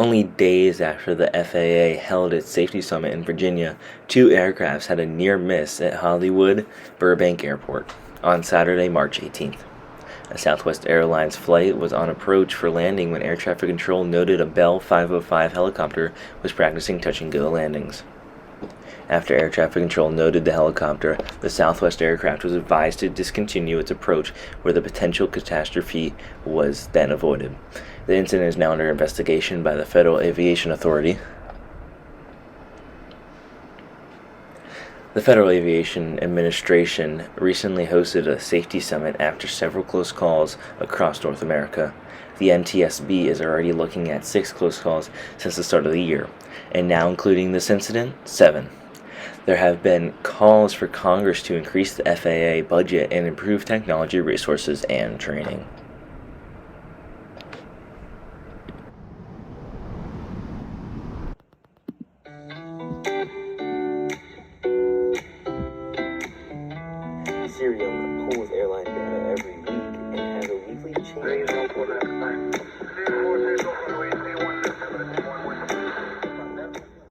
Only days after the FAA held its safety summit in Virginia, two aircrafts had a near miss at Hollywood-Burbank Airport on Saturday, March 18th. A Southwest Airlines flight was on approach for landing when air traffic control noted a Bell 505 helicopter was practicing touch-and-go landings. After air traffic control noted the helicopter, the Southwest aircraft was advised to discontinue its approach where the potential catastrophe was then avoided. The incident is now under investigation by the Federal Aviation Authority. The Federal Aviation Administration recently hosted a safety summit after several close calls across North America. The NTSB is already looking at 6 close calls since the start of the year, and now including this incident, 7. There have been calls for Congress to increase the FAA budget and improve technology resources and training.